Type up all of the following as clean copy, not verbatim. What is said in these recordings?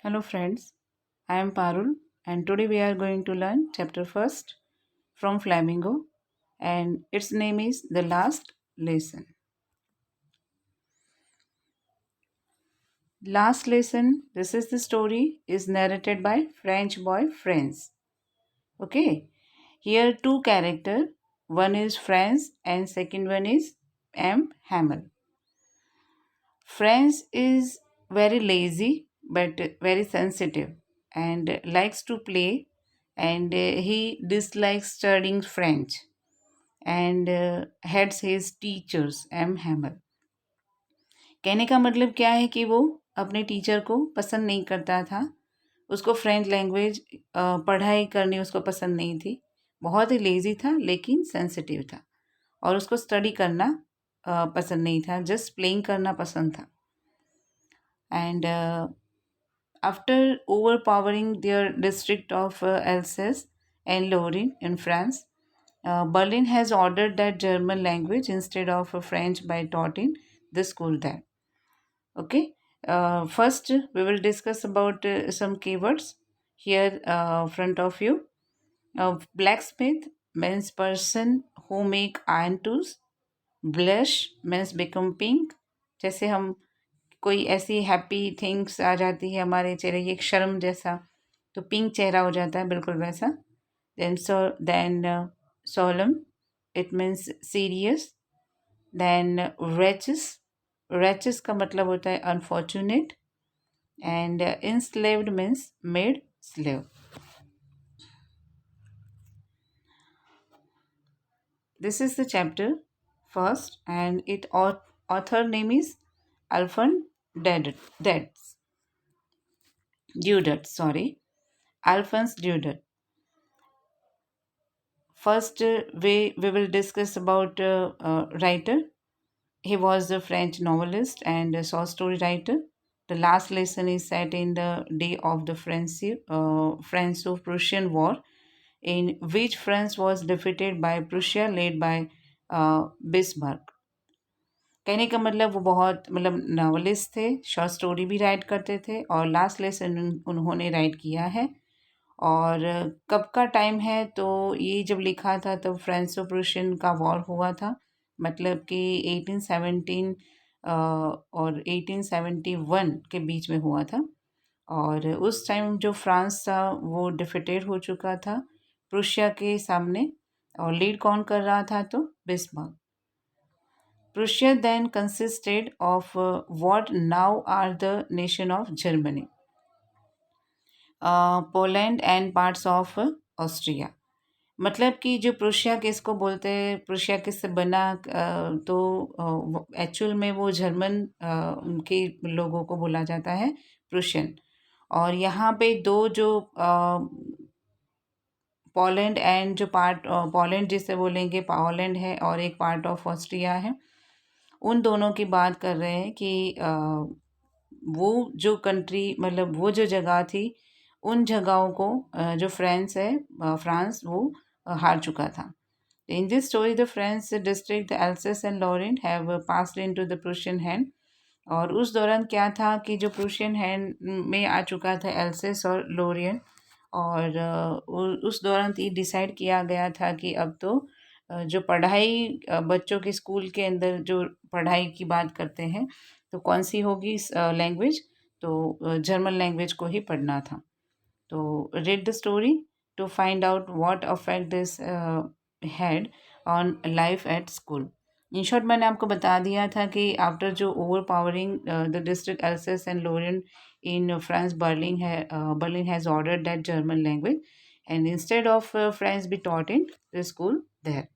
Hello friends, I am Parul and today we are going to learn chapter first from Flamingo and its name is The Last Lesson. Last Lesson, this is the story, is narrated by French boy Franz. Okay, here two character, one is Franz and second one is M. Hamel. Franz is very lazy but very sensitive and likes to play and he dislikes studying French and hates his teachers M. Hamel. कहने का मतलब क्या है कि वो अपने teacher को पसंद नहीं करता था। उसको फ्रेंच लैंग्वेज पढ़ाई करनी उसको पसंद नहीं थी। बहुत ही लेज़ी था लेकिन सेंसिटिव था और उसको स्टडी करना पसंद नहीं था, जस्ट प्लेइंग करना पसंद था। And after overpowering their district of Alsace and Lorraine in France, Berlin has ordered that German language instead of French by taught in the school there. Okay. First, we will discuss about some keywords here front of you. Blacksmith means person who make iron tools. Blush means become pink. जैसे हम कोई ऐसी happy things आ जाती है हमारे चेहरे की, एक शर्म जैसा, तो पिंक चेहरा हो जाता है, बिल्कुल वैसा। Then solemn, it means serious. Then wretches, wretches का मतलब होता है unfortunate. And enslaved means made slave. This is the chapter first and it author name is Alfred Dudet, sorry, Alphonse Dudet. First, we will discuss about writer. He was a French novelist and a short story writer. The last lesson is set in the day of the Franco-Prussian War, in which France was defeated by Prussia, led by Bismarck. कहने का मतलब वो बहुत novelist थे, short story भी right करते थे और लास्ट लेसन उन्होंने राइट किया है। और कब का टाइम है, तो ये जब लिखा था तब फ्रांसो प्रूशियन का वॉर हुआ था, मतलब कि 1817 और 1871 के बीच में हुआ था। और उस टाइम जो फ्रांस था वो डिफिटेड हो चुका था प्रूशिया के सामने, और लीड कौन कर रहा था, तो Bismarck. Prussia then consisted of what now are the nation of Germany, Poland and parts of Austria. मतलब कि जो प्रुशिया किसको बोलते हैं, प्रुशिया किससे बना, तो एक्चुअल में वो जर्मन के लोगों को बोला जाता है प्रुशियन। और यहाँ पे दो जो पोलैंड एंड जो पार्ट पोलैंड जिसे बोलेंगे पोलैंड है और एक पार्ट ऑफ ऑस्ट्रिया है, उन दोनों की बात कर रहे हैं कि वो जो कंट्री, मतलब वो जो जगह थी, उन जगहों को जो फ्रांस वो हार चुका था। In this story the French district the Alsace and Lorraine have passed into the Prussian hand. और उस दौरान क्या था कि जो प्रूशियन हैंड में आ चुका था एल्सेस और लोरियन, और उस दौरान ये डिसाइड किया गया था कि अब तो जो पढ़ाई बच्चों के स्कूल के अंदर जो पढ़ाई की बात करते हैं, तो कौन सी होगी लैंग्वेज, तो जर्मन लैंग्वेज को ही पढ़ना था। तो read the story to find out what affect this had on life at school. In short मैंने आपको बता दिया था कि आफ्टर जो overpowering the district Alsace and Lorraine in France, Berlin has ordered that German language, and instead of French be taught in the school there.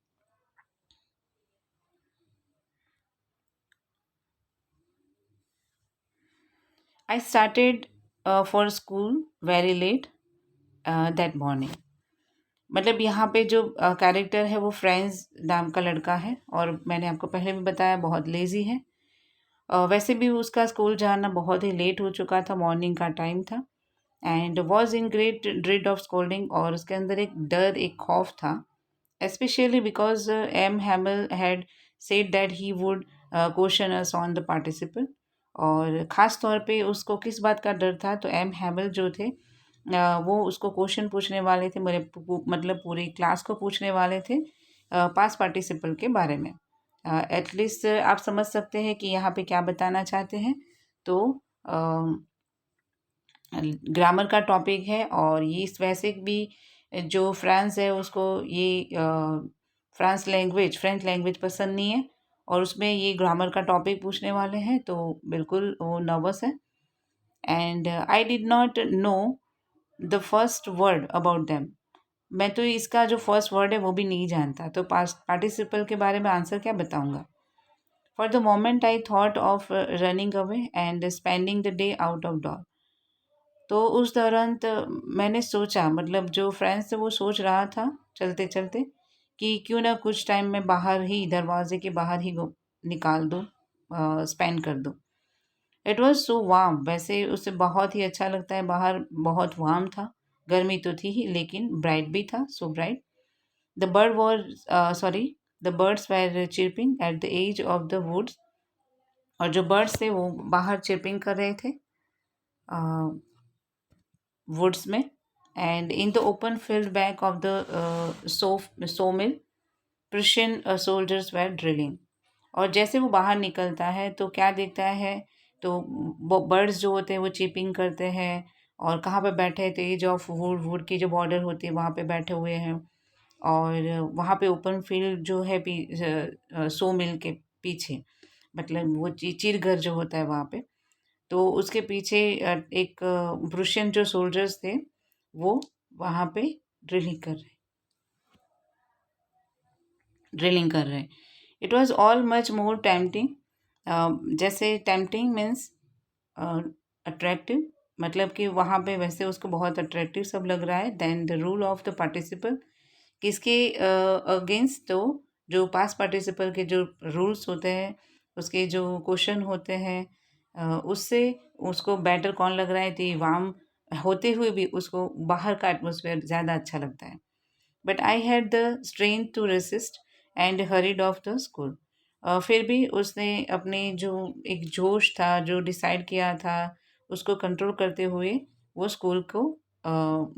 I started for school very late that morning. मतलब यहाँ पे जो character है वो French नाम का लड़का है, और मैंने आपको पहले भी बताया बहुत लेज़ी है। वैसे भी उसका स्कूल जाना बहुत ही लेट हो चुका था, मॉर्निंग का टाइम था, and was in great dread of scolding, और उसके अंदर एक डर, एक खौफ था, especially because M. Hamel had said that he would question us on the participle, और ख़ास तौर पे उसको किस बात का डर था, तो एम हैमिल जो थे वो उसको क्वेश्चन पूछने वाले थे, मेरे मतलब पूरी क्लास को पूछने वाले थे पास्ट पार्टिसिपल के बारे में। एटलीस्ट आप समझ सकते हैं कि यहाँ पे क्या बताना चाहते हैं। तो ग्रामर का टॉपिक है, और ये इस वैसे भी जो फ्रांस है उसको ये फ्रेंच लैंग्वेज पसंद नहीं है, और उसमें ये ग्रामर का टॉपिक पूछने वाले हैं, तो बिल्कुल वो नर्वस है। And I did not know the first word about them. मैं तो इसका जो फर्स्ट वर्ड है वो भी नहीं जानता, तो पास्ट पार्टिसिपल के बारे में आंसर क्या बताऊंगा। For the moment I thought of running away and spending the day out of door. तो उस दौरान तो मैंने सोचा, मतलब जो फ्रेंड्स थे वो सोच रहा था चलते चलते कि क्यों ना कुछ टाइम में बाहर ही, दरवाजे के बाहर ही निकाल दूँ, स्पेंड कर दूँ। It was so warm. वैसे उसे बहुत ही अच्छा लगता है, बाहर बहुत वार्म था। गर्मी तो थी ही, लेकिन ब्राइट भी था, so bright. The bird was sorry the birds were chirping at the edge of the woods. और जो बर्ड्स थे वो बाहर चिरपिंग कर रहे थे वुड्स में। And in the open field back of the saw mill Prussian soldiers were drilling. और जैसे वो बाहर निकलता है तो क्या देखता है, तो बर्ड्स जो होते हैं वो चीपिंग करते हैं, और कहाँ पे बैठे हैं, तो एज ऑफ वुड, वुड की जो बॉर्डर होती है वहाँ पे बैठे हुए हैं। और वहाँ पे ओपन फील्ड जो है सो मिल के पीछे, मतलब वो चिर घर जो होता है वहाँ पे, तो उसके पीछे एक प्रुशियन जो सोल्जर्स थे वो वहाँ पे ड्रिलिंग कर रहे ड्रिलिंग कर रहे हैं। It was all much more tempting. जैसे टेम्पटिंग मीन्स अट्रैक्टिव, मतलब कि वहाँ पे वैसे उसको बहुत अट्रैक्टिव सब लग रहा है। Then the rule of the participle, किसके अगेंस्ट, तो जो पास्ट पार्टिसिपल के जो रूल्स होते हैं, उसके जो क्वेश्चन होते हैं, उससे उसको बेटर कौन लग रहा है, तो वार्म होते हुए भी उसको बाहर का एटमोसफेयर ज़्यादा अच्छा लगता है। But I had the strength to resist and hurried off the school. फिर भी उसने अपने जो एक जोश था, जो डिसाइड किया था, उसको कंट्रोल करते हुए वो स्कूल को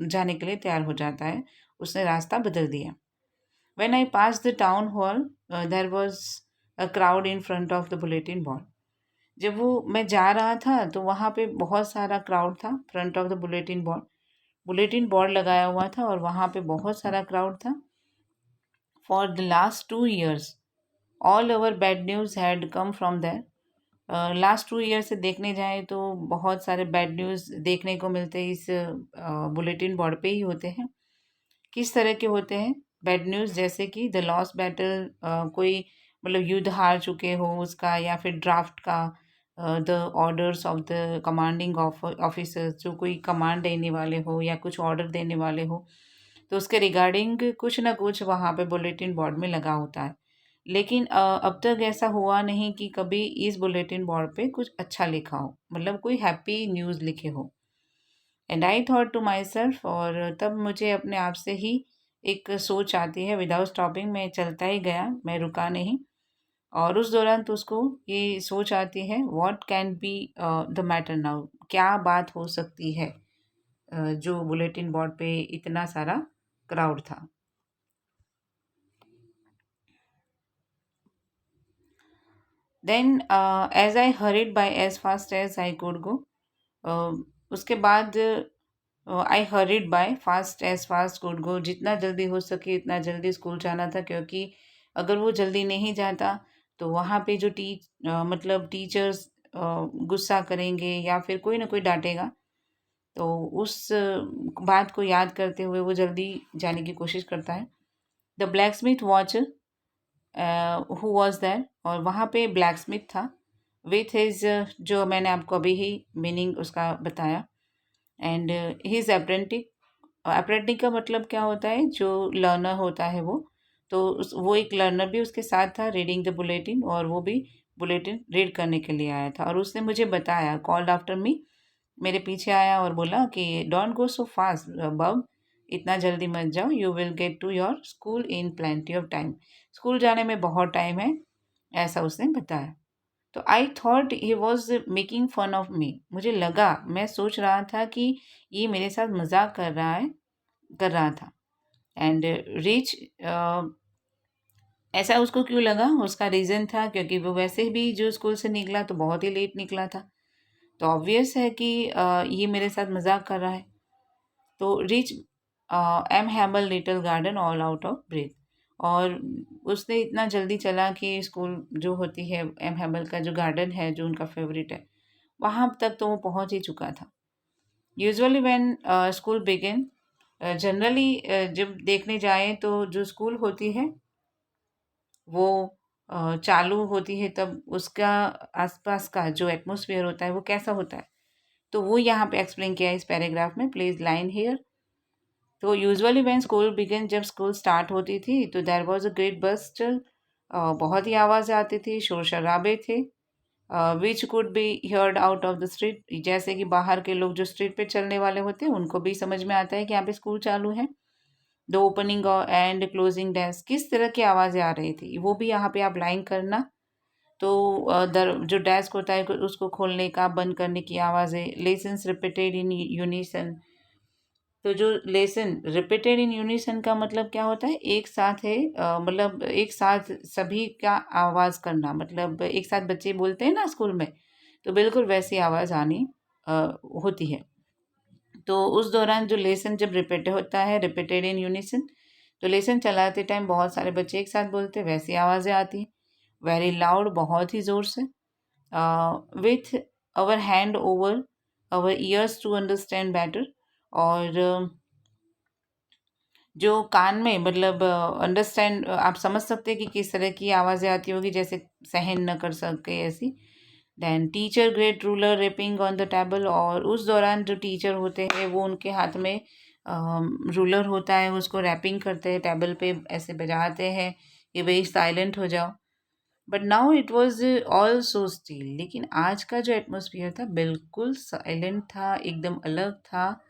जाने के लिए तैयार हो जाता है। उसने रास्ता बदल दिया। When I passed the town hall, there was a crowd in front of the bulletin board. जब वो मैं जा रहा था तो वहाँ पे बहुत सारा क्राउड था, front of the bulletin board. Bulletin board लगाया हुआ था और वहाँ पे बहुत सारा क्राउड था। For the last 2 years all over bad news had come from there. Last 2 year से देखने जाए तो बहुत सारे बैड न्यूज़ देखने को मिलते हैं, इस बुलेटिन बोर्ड पे ही होते हैं। किस तरह के होते हैं बैड न्यूज़, जैसे कि द लॉस्ट बैटल, कोई मतलब युद्ध हार चुके हो उसका, या फिर ड्राफ्ट का, the orders of the commanding officers, जो कोई कमांड देने वाले हो या कुछ ऑर्डर देने वाले हो, तो उसके रिगार्डिंग कुछ ना कुछ वहाँ पे बुलेटिन बोर्ड में लगा होता है। लेकिन अब तक ऐसा हुआ नहीं कि कभी इस बुलेटिन बोर्ड पे कुछ अच्छा लिखा हो, मतलब कोई हैप्पी न्यूज़ लिखे हो। And I thought to myself, और तब मुझे अपने आप से ही एक सोच आती है, विदाउट स्टॉपिंग मैं चलता ही गया, मैं रुका नहीं। और उस दौरान तो उसको ये सोच आती है, what can be the matter now, क्या बात हो सकती है जो बुलेटिन बोर्ड पे इतना सारा क्राउड था। Then as I hurried by as fast as I could go, उसके बाद I hurried by fast as fast could go, जितना जल्दी हो सके इतना जल्दी स्कूल जाना था, क्योंकि अगर वो जल्दी नहीं जाता तो वहाँ पे जो मतलब टीचर्स गुस्सा करेंगे या फिर कोई ना कोई डांटेगा। तो उस बात को याद करते हुए वो जल्दी जाने की कोशिश करता है। The black Smith watch who was that, और वहाँ पे ब्लैक स्मिथ था विथ हिज, जो मैंने आपको अभी ही मीनिंग उसका बताया। एंड हिज अप्रेंटिक, अप्रेंटिक का मतलब क्या होता है, जो लर्नर होता है वो, तो वो एक लर्नर भी उसके साथ था, रीडिंग द बुलेटिन, और वो भी बुलेटिन रीड करने के लिए आया था। और उसने मुझे बताया, कॉल्ड आफ्टर मी, मेरे पीछे आया और बोला कि डोंट गो सो फास्ट बब, इतना जल्दी मत जाओ, you will get to your school in plenty of time, school जाने में बहुत टाइम है, ऐसा उसने बताया। तो I thought he was making fun of me. मुझे लगा, मैं सोच रहा था कि ये मेरे साथ मजाक कर रहा था। एंड रिच, ऐसा उसको क्यों लगा, उसका रीज़न था क्योंकि वो वैसे भी जो स्कूल से निकला तो बहुत ही लेट निकला था। तो ऑब्वियस है कि ये मेरे साथ मजाक कर रहा है। तो reach M Hamel little garden all out of breath. और उसने इतना जल्दी चला कि स्कूल जो होती है, एम हैमल का जो गार्डन है जो उनका फेवरेट है, वहाँ तक तो वो पहुँच ही चुका था। Usually when school begin, generally जब देखने जाएं तो जो स्कूल होती है वो चालू होती है, तब उसका आसपास का जो एटमॉस्फेयर होता है वो कैसा होता है, तो वो यहाँ पे एक्सप्लेन किया है इस पैराग्राफ में। Please line here. तो यूजुअली व्हेन स्कूल बिगिन, जब स्कूल स्टार्ट होती थी तो देयर वाज अ ग्रेट बस्टल, बहुत ही आवाज़ आती थी, शोर शराबे थे, which could be heard out of the street. जैसे कि बाहर के लोग जो स्ट्रीट पे चलने वाले होते हैं उनको भी समझ में आता है कि यहाँ पे स्कूल चालू है। The opening and closing desk, किस तरह की आवाज़ें आ रही थी वो भी यहाँ पे आप लाइन करना। तो जो डेस्क होता है उसको खोलने का, बंद करने की आवाज़ें। लेसन्स रिपीटेड इन यूनिसन, तो जो लेसन रिपीटेड इन यूनिसन का मतलब क्या होता है, एक साथ है, मतलब एक साथ सभी का आवाज़ करना, मतलब एक साथ बच्चे बोलते हैं ना स्कूल में, तो बिल्कुल वैसी आवाज़ आनी अ, होती है। तो उस दौरान जो लेसन जब रिपीट होता है, रिपीटेड इन यूनिसन, तो लेसन चलाते टाइम बहुत सारे बच्चे एक साथ बोलते हैं, वैसी आवाज़ें आती हैं। वेरी लाउड, बहुत ही ज़ोर से। With our hand over our ears to understand better, और जो कान में, मतलब अंडरस्टैंड, आप समझ सकते हैं कि किस तरह की आवाज़ें आती होगी, जैसे सहन न कर सके ऐसी। Then teacher great ruler rapping on the table, और उस दौरान जो टीचर होते हैं वो उनके हाथ में रूलर होता है, उसको रैपिंग करते हैं, टेबल पे ऐसे बजाते हैं कि भाई साइलेंट हो जाओ। But now it was all so still, लेकिन आज का जो एटमोसफियर था बिल्कुल साइलेंट था, एकदम अलग था,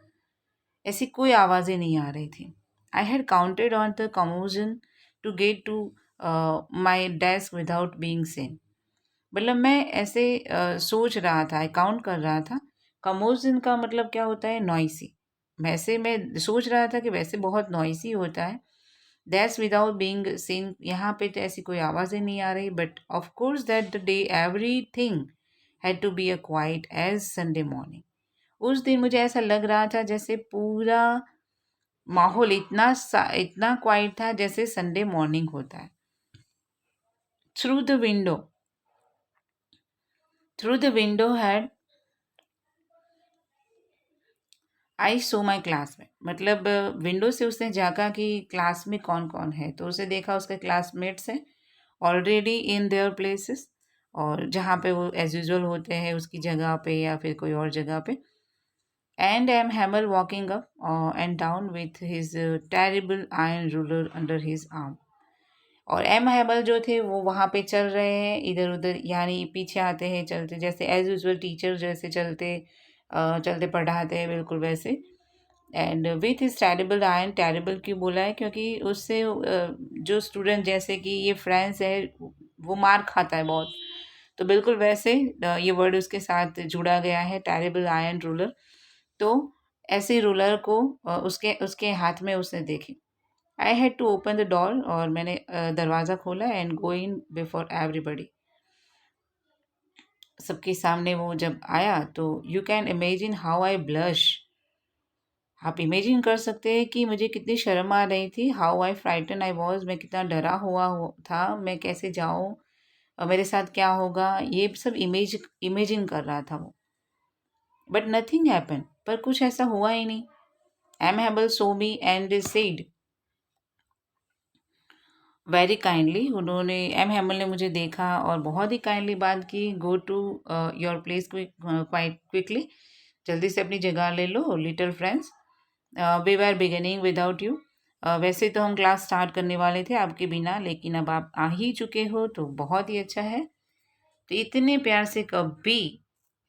ऐसी कोई आवाज़ें नहीं आ रही थी। I had counted on the commotion to get to my desk without being seen. मतलब मैं ऐसे सोच रहा था, काउंट कर रहा था। कमोजन का मतलब क्या होता है, नॉइसी। वैसे मैं सोच रहा था कि वैसे बहुत नॉइसी होता है। दैट्स विदाउट बीइंग सीन, यहाँ पे तो ऐसी कोई आवाज़ें नहीं आ रही। But of course that the day everything had to be a quiet as Sunday morning. उस दिन मुझे ऐसा लग रहा था जैसे पूरा माहौल इतना क्वाइट था जैसे संडे मॉर्निंग होता है। Through the window, through the window had I so my class में, मतलब विंडो से उसने झाँका कि क्लास में कौन कौन है, तो उसे देखा उसके क्लासमेट्स हैं ऑलरेडी इन देयर प्लेसेस, और जहाँ पे वो एज यूजल होते हैं उसकी जगह पे या फिर कोई और जगह पे। And M Hamel walking up and down with his terrible iron ruler under his arm. और एम हैमल जो थे वो वहाँ पे चल रहे हैं इधर उधर, यानी पीछे आते हैं चलते, जैसे एज यूजल टीचर जैसे चलते चलते पढ़ाते हैं बिल्कुल वैसे। And with is terrible ion, terrible क्यों बोला है, क्योंकि उससे जो स्टूडेंट, जैसे कि ये फ्रेंड्स है, वो मार खाता है बहुत, तो बिल्कुल वैसे ये वर्ड उसके साथ जुड़ा गया है, टेरिबल आयन रूलर। तो ऐसे रूलर को उसके उसके हाथ में उसने देखे। I had to open the door, और मैंने दरवाज़ा खोला and go in before everybody. सबके सामने वो जब आया तो you can imagine how I blush, आप इमेजिन कर सकते हैं कि मुझे कितनी शर्म आ रही थी। How I frighten I was, मैं कितना डरा हुआ था, मैं कैसे जाऊँ और मेरे साथ क्या होगा, ये सब इमेजिन कर रहा था वो। बट नथिंग हैपन, पर कुछ ऐसा हुआ ही नहीं। M Hamel saw me and said very kindly, उन्होंने, एम हैमल ने मुझे देखा और बहुत ही काइंडली बात की। Go to your place quite quickly, जल्दी से अपनी जगह ले लो little friends, we were beginning without you. वैसे तो हम क्लास स्टार्ट करने वाले थे आपके बिना, लेकिन अब आप आ ही चुके हो तो बहुत ही अच्छा है। तो इतने प्यार से कभी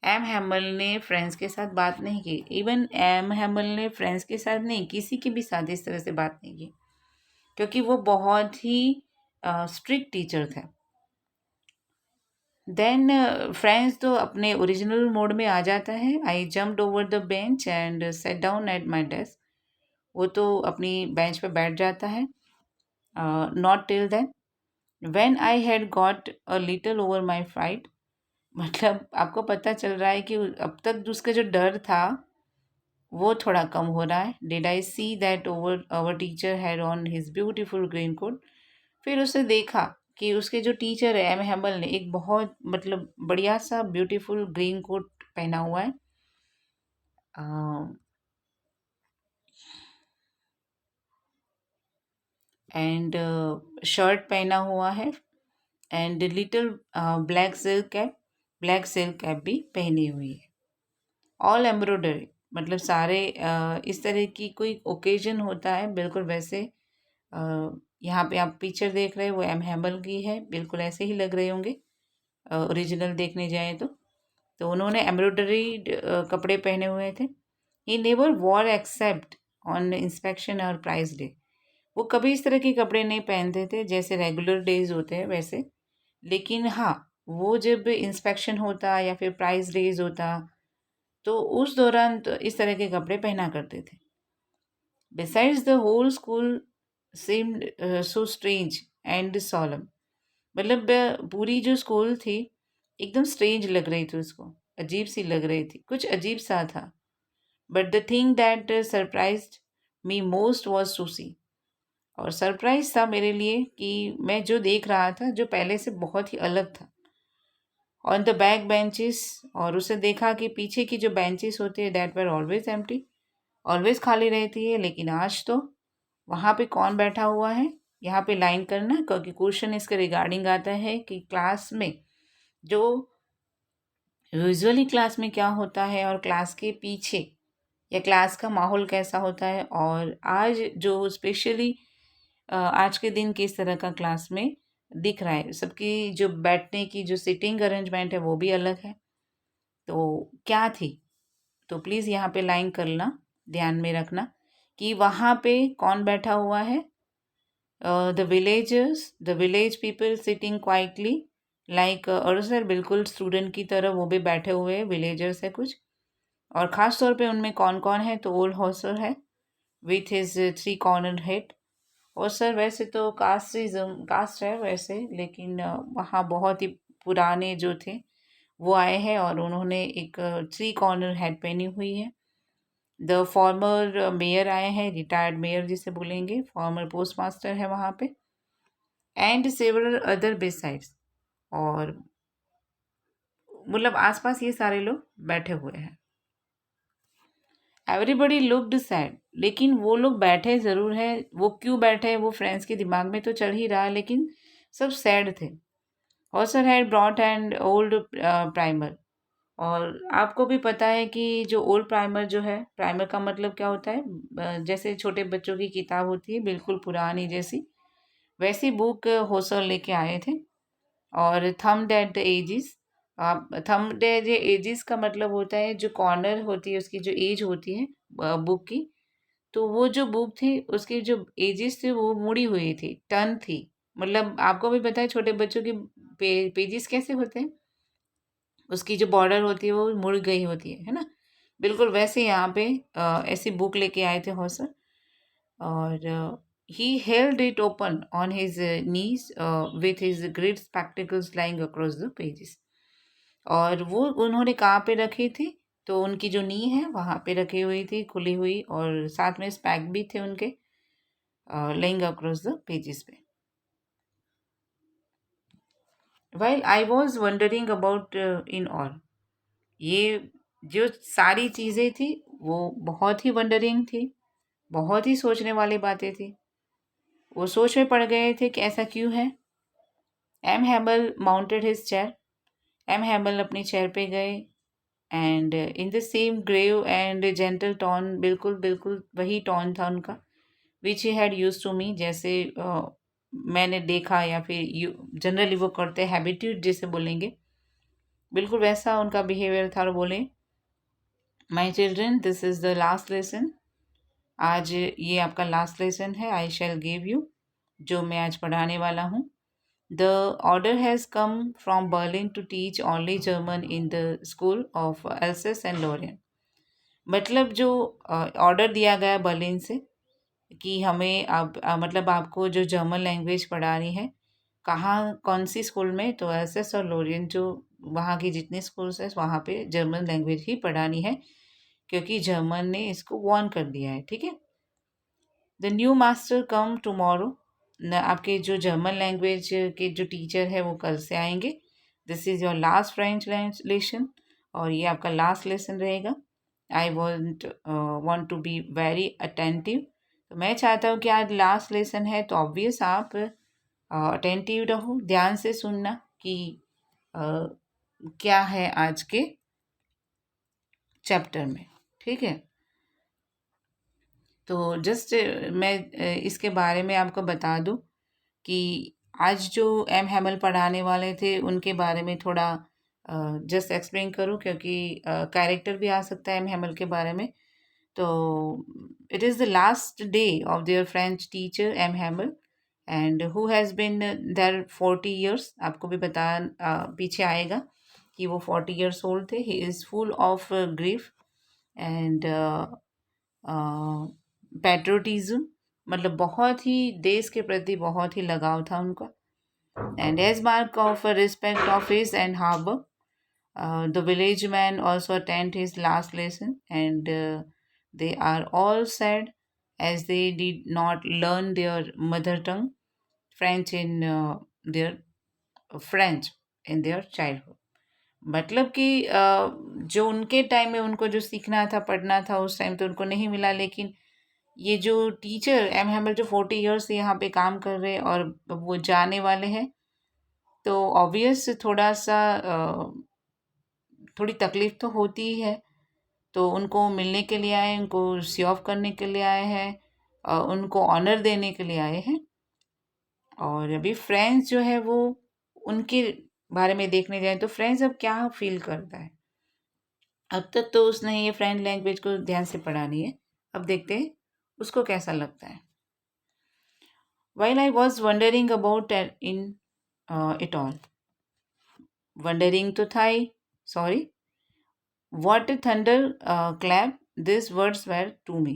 एम हैमल ने फ्रेंड्स के साथ बात नहीं की। इवन एम हैमल ने फ्रेंड्स के साथ नहीं, किसी के भी साथ इस तरह से बात नहीं की, क्योंकि वो बहुत ही स्ट्रिक्ट टीचर थे। देन फ्रेंड्स तो अपने ओरिजिनल मोड में आ जाता है। I jumped over the bench and set down at my desk. वो तो अपनी बेंच पे बैठ जाता है। Not till then when I had got a little over my fright. मतलब आपको पता चल रहा है कि अब तक उसका जो डर था वो थोड़ा कम हो रहा है। Did I see that over our teacher had on his beautiful green coat. फिर उसे देखा कि उसके जो टीचर है एम हैमल ने एक बहुत मतलब बढ़िया सा ब्यूटीफुल ग्रीन कोट पहना हुआ है, एंड शर्ट पहना हुआ है, and little black silk cap भी पहनी हुई है। ऑल एम्ब्रॉयडरी मतलब सारे इस तरह की कोई ओकेजन होता है बिल्कुल वैसे। यहाँ पे आप पिक्चर देख रहे हैं वो एम हैमल की है, बिल्कुल ऐसे ही लग रहे होंगे ओरिजिनल देखने जाए तो उन्होंने एम्ब्रॉयडरी कपड़े पहने हुए थे। He never war except on inspection और प्राइस डे। वो कभी इस तरह के कपड़े नहीं पहनते थे जैसे रेगुलर डेज होते हैं वैसे, लेकिन हाँ वो जब इंस्पेक्शन होता या फिर प्राइस डेज होता तो उस दौरान तो इस तरह के कपड़े पहना करते थे। Besides the whole school seemed so strange and solemn। मतलब पूरी जो स्कूल थी एकदम स्ट्रेंज लग रही थी उसको, अजीब सी लग रही थी, कुछ अजीब सा था। But the thing that surprised me most was सुसी। और सरप्राइज था मेरे लिए कि मैं जो देख रहा था जो पहले से बहुत ही अलग था। ऑन द बैक बेंचेस, और उसे देखा कि पीछे की जो बेंचेस होती है that were always empty, always खाली रहती है, लेकिन आज तो वहाँ पे कौन बैठा हुआ है। यहाँ पे लाइन करना क्योंकि क्वेश्चन इसके रिगार्डिंग आता है कि क्लास में जो यूजुअली क्लास में क्या होता है और क्लास के पीछे या क्लास का माहौल कैसा होता है, और आज जो स्पेशली आज के दिन किस तरह का क्लास में दिख रहा है। सबकी जो बैठने की जो सिटिंग अरेंजमेंट है वो भी अलग है। तो क्या थी, तो प्लीज़ यहाँ पे लाइन करना, ध्यान में रखना कि वहाँ पे कौन बैठा हुआ है। The village people sitting quietly like, और सर बिल्कुल स्टूडेंट की तरह वो भी बैठे हुए हैं, विलेजर्स है कुछ। और ख़ास तौर पे उनमें कौन कौन है, तो ओल्ड हॉसर है विथ हिज 3 कॉर्नर हेड। और सर वैसे तो कास्टिज्म कास्ट है वैसे, लेकिन वहाँ बहुत ही पुराने जो थे वो आए हैं और उन्होंने एक 3 कॉर्नर हेड पहनी हुई है। द फॉर्मर मेयर आए हैं, रिटायर्ड मेयर जिसे बोलेंगे, फॉर्मर पोस्ट मास्टर है वहाँ पे, एंड सेवरल अदर बिसाइड्स। और मतलब आसपास ये सारे लोग बैठे हुए हैं। एवरीबडी लुक्ड सैड, लेकिन वो लोग बैठे ज़रूर हैं, वो क्यों बैठे हैं वो फ्रेंड्स के दिमाग में तो चल ही रहा है, लेकिन सब सैड थे। Hauser had brought and old primer. और आपको भी पता है कि जो ओल्ड प्राइमर जो है, प्राइमर का मतलब क्या होता है, जैसे छोटे बच्चों की किताब होती है बिल्कुल पुरानी जैसी, वैसी बुक होसर लेके आए थे। और थम्ड एट द एजिस। आप थम्ड एजिस का मतलब होता है जो कॉर्नर होती है उसकी जो एज होती है बुक की, तो वो जो बुक थी उसकी जो एजिस थी वो मुड़ी हुई थी, टर्न थी। मतलब आपको भी पता है छोटे बच्चों की पेजेस कैसे होते हैं, उसकी जो बॉर्डर होती है वो मुड़ गई होती है ना। बिल्कुल वैसे यहाँ पे ऐसी बुक लेके आए थे हौसर। और he held it open on his knees with his great spectacles lying across the pages। और वो उन्होंने कहाँ पे रखी थी, तो उनकी जो नी है वहाँ पे रखी हुई थी खुली हुई, और साथ में स्पैक भी थे उनके laying across the pages पे। while I was wondering about in all, ये जो सारी चीज़ें थी वो बहुत ही वंडरिंग थी, बहुत ही सोचने वाली बातें थी। वो सोच में पड़ गए थे कि ऐसा क्यों है। M Hamel mounted his chair. M Hamel अपनी चेयर पे गए, and in the same grave and gentle tone, बिल्कुल बिल्कुल वही टोन था उनका, which he had used to me, जैसे मैंने देखा या फिर जनरली वो करते हैबिट्यूड जिसे बोलेंगे, बिल्कुल वैसा उनका बिहेवियर था। और बोले, my children this is the last lesson. आज ये आपका लास्ट लेसन है, आई शैल गिव यू, जो मैं आज पढ़ाने वाला हूँ। The order has come from Berlin to teach only German in the school of Alsace and Lorraine. मतलब जो ऑर्डर दिया गया बर्लिन से कि हमें अब मतलब आपको जो जर्मन लैंग्वेज पढ़ानी है, कहाँ कौन सी स्कूल में, तो एलसेस और लोरियन जो वहाँ की जितनी स्कूल्स हैं वहाँ पे जर्मन लैंग्वेज ही पढ़ानी है, क्योंकि जर्मन ने इसको वॉर्न कर दिया है, ठीक है। The new master come tomorrow, न आपके जो जर्मन लैंग्वेज के जो टीचर है वो कल से आएंगे। This is your last French lesson, और ये आपका लास्ट लेसन रहेगा। I want to be very attentive, तो मैं चाहता हूँ कि आज लास्ट लेसन है तो ऑब्वियस आप अटेंटिव रहो, ध्यान से सुनना कि uh, क्या है आज के चैप्टर में, ठीक है। तो जस्ट मैं इसके बारे में आपको बता दूं कि आज जो एम हैमल पढ़ाने वाले थे उनके बारे में थोड़ा जस्ट एक्सप्लेन करूं, क्योंकि कैरेक्टर भी आ सकता है एम हैमल के बारे में। तो it is the last day of their French teacher M Hamel, and who has been there 40 years। आपको भी बता पीछे आएगा कि वो 40 years ओल्ड थे। He is full of grief and patriotism, मतलब बहुत ही देश के प्रति बहुत ही लगाव था उनका। And as mark of respect of his and harbour, the village man also attend his last lesson, and they are all sad as they did not learn their mother tongue French in their French in their childhood। मतलब कि जो उनके time में उनको जो सीखना था पढ़ना था उस टाइम तो उनको नहीं मिला, लेकिन ये जो टीचर एम हैमल जो 40 years से यहाँ पे काम कर रहे हैं और वो जाने वाले हैं, तो ऑब्वियस थोड़ा सा थोड़ी तकलीफ तो होती ही है। तो उनको मिलने के लिए आए, उनको सी ऑफ करने के लिए आए हैं, उनको ऑनर देने के लिए आए हैं। और अभी फ्रेंड्स जो है वो उनके बारे में देखने जाए तो फ्रेंड्स अब क्या फील करता है। अब तक तो उसने ये फ्रेंड लैंग्वेज को ध्यान से पढ़ा नहीं है, अब देखते हैं उसको कैसा लगता है। While I was wondering about in it all, wondering to thigh, sorry, what a thunder clap these words were to me.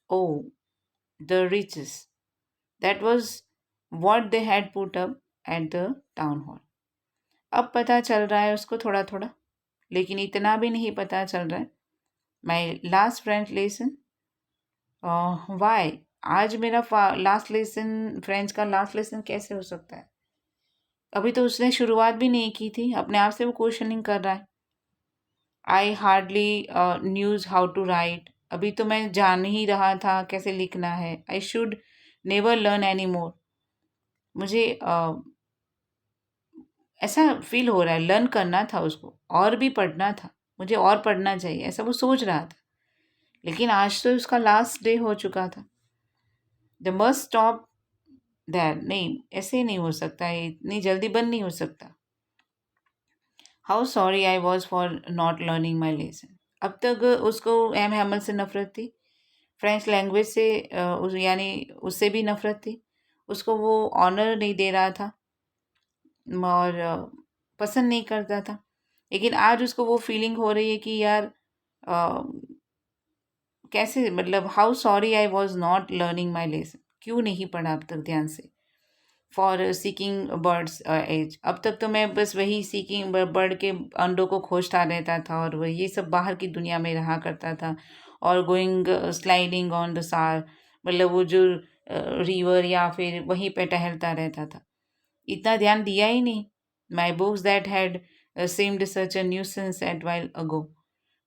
Oh, the riches. That was what they had put up at the town hall. अब पता चल रहा है उसको थोड़ा थोड़ा, लेकिन इतना भी नहीं पता चल रहा है। My last French lesson, why, आज मेरा लास्ट लेसन फ्रेंच का लास्ट लेसन कैसे हो सकता है। अभी तो उसने शुरुआत भी नहीं की थी, अपने आप से वो क्वेश्चनिंग कर रहा है। I hardly news how to write, अभी तो मैं जान ही रहा था कैसे लिखना है। आई should never learn any more, मुझे ऐसा फील हो रहा है लर्न करना था उसको, और भी पढ़ना था, मुझे और पढ़ना चाहिए, ऐसा वो सोच रहा था। लेकिन आज तो उसका लास्ट डे हो चुका था। द मस्ट स्टॉप दैट, नहीं ऐसे नहीं हो सकता, इतनी जल्दी बंद नहीं हो सकता। How sorry I was for not learning my lesson. अब तक उसको एम हैमल से नफरत थी, फ्रेंच लैंग्वेज से यानी उससे भी नफरत थी। उसको वो ऑनर नहीं दे रहा था और पसंद नहीं करता था। लेकिन आज उसको वो फीलिंग हो रही है कि यार अ, कैसे, मतलब how sorry I was not learning my lesson, क्यों नहीं पढ़ा अब तक ध्यान से। फॉर सीकिंग बर्ड्स एज, अब तक तो मैं बस वही सीकिंग बर्ड के अंडों को खोजता रहता था और वह ये सब बाहर की दुनिया में रहा करता था। और गोइंग स्लाइडिंग ऑन द सार, मतलब वो जो रिवर या फिर वहीं पे टहलता रहता था, इतना ध्यान दिया ही नहीं। My books that had seemed such a nuisance at while ago,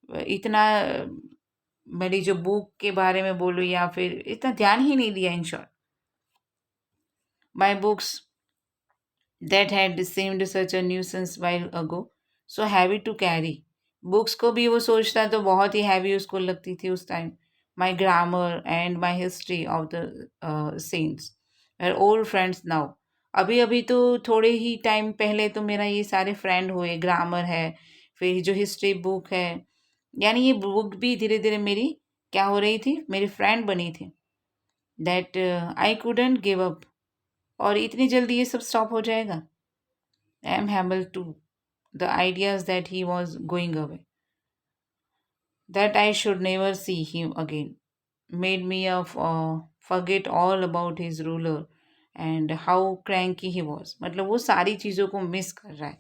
इतना मेरी जो बुक के बारे में बोलूँ या फिर इतना ध्यान ही नहीं दिया। In short, my books that had seemed such a nuisance while ago, so heavy to carry। Books को भी वो सोचता तो बहुत ही हैवी उसको लगती थी उस time. My grammar and my history of the saints are old friends now, अभी अभी तो थोड़े ही टाइम पहले तो मेरा ये सारे फ्रेंड हुए, ग्रामर है, फिर जो हिस्ट्री बुक है, यानी ये बुक भी धीरे धीरे मेरी क्या हो रही थी, मेरी फ्रेंड बनी थी। That I couldn't give up, और इतनी जल्दी ये सब स्टॉप हो जाएगा? M Hamel to the ideas that he was going away, that I should never see him again, made me forget all about his ruler and how cranky he was. मतलब वो सारी चीज़ों को मिस कर रहा है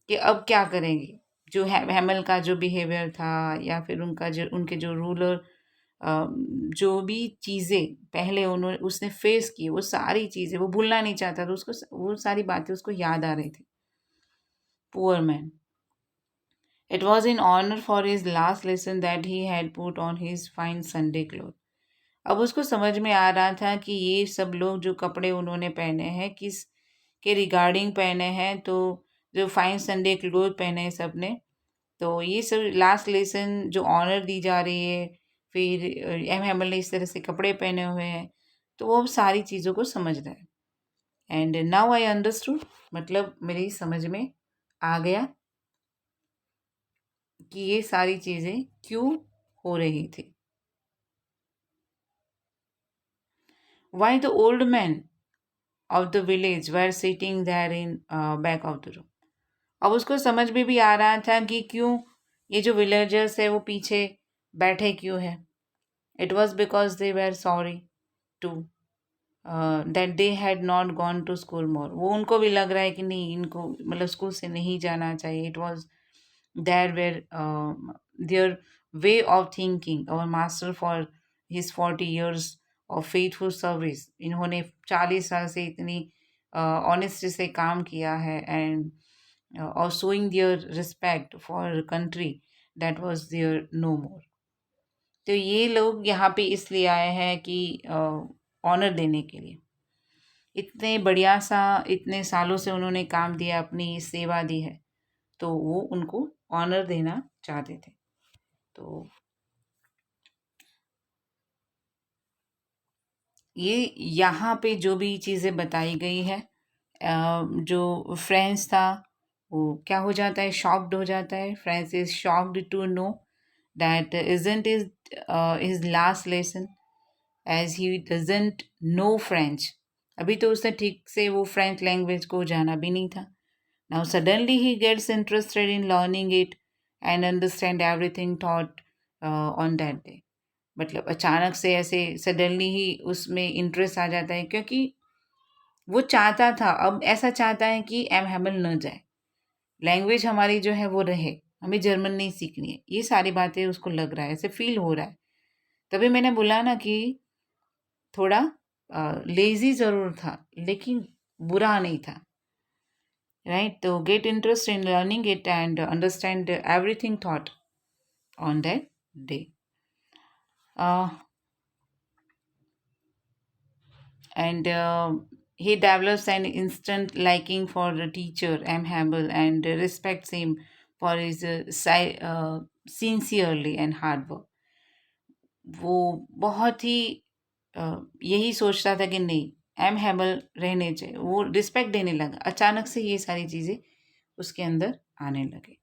कि अब क्या करेंगे। जो हैमल का जो बिहेवियर था, या फिर उनका जो उनके जो रूलर, जो भी चीज़ें पहले उन्होंने उसने फेस की, वो सारी चीज़ें वो भूलना नहीं चाहता था। उसको वो सारी बातें उसको याद आ रही थी। Poor man, it was in honour for his last lesson that he had put on his fine Sunday cloth. अब उसको समझ में आ रहा था कि ये सब लोग जो कपड़े उन्होंने पहने हैं किस के रिगार्डिंग पहने हैं, तो जो फाइन संडे क्लोथ पहने हैं सब ने, तो ये सब लास्ट लेसन जो ऑनर दी जा रही है, फिर एम हैमल ने इस तरह से कपड़े पहने हुए हैं, तो वो अब सारी चीज़ों को समझ रहा है। एंड नाउ आई अंडरस्टूड, मतलब मेरी समझ में आ गया कि ये सारी चीज़ें क्यों हो रही थी। Why the old man of the village were sitting there in back of the room. अब उसको समझ में भी आ रहा था कि क्यों ये जो विलेजर्स है वो पीछे बैठे क्यों है। It was because they were sorry to that they had not gone to school more. वो उनको भी लग रहा है कि नहीं, इनको मतलब स्कूल से नहीं जाना चाहिए। It was there were their way of thinking. Our master for his 40 years of faithful service, इन्होंने 40 साल से इतनी ऑनेस्टी से काम किया है, and or showing their respect for country that was there no more. तो ये लोग यहाँ पे इसलिए आए हैं कि ऑनर देने के लिए। इतने बढ़िया सा, इतने सालों से उन्होंने काम दिया, अपनी सेवा दी है, तो वो उनको ऑनर देना चाहते थे। तो ये यहाँ पे जो भी चीज़ें बताई गई है, जो फ्रेंच था वो क्या हो जाता है, शॉक्ड हो जाता है। French is shocked to know that isn't is his last lesson, as he doesn't know French. अभी तो उसने ठीक से वो फ्रेंच लैंग्वेज को जाना भी नहीं था। Now suddenly he gets interested in learning it and understand everything thought on that day. मतलब अचानक से ऐसे सडनली ही उसमें इंटरेस्ट आ जाता है, क्योंकि वो चाहता था, अब ऐसा चाहता है कि एम हैमल न जाए, लैंग्वेज हमारी जो है वो रहे, हमें जर्मन नहीं सीखनी है। ये सारी बातें उसको लग रहा है, ऐसे फील हो रहा है। तभी मैंने बोला ना कि थोड़ा लेजी ज़रूर था, लेकिन बुरा नहीं था, राइट। तो get interest in learning it and understand everything thought on that day. And he develops an instant liking for the teacher M. Hamble and respects him for his sincerely and hard work. वो बहुत ही यही सोचता था कि नहीं, M हैमल रहने चाहिए, वो रिस्पेक्ट देने लगा। अचानक से ये सारी चीज़ें उसके अंदर आने लगे।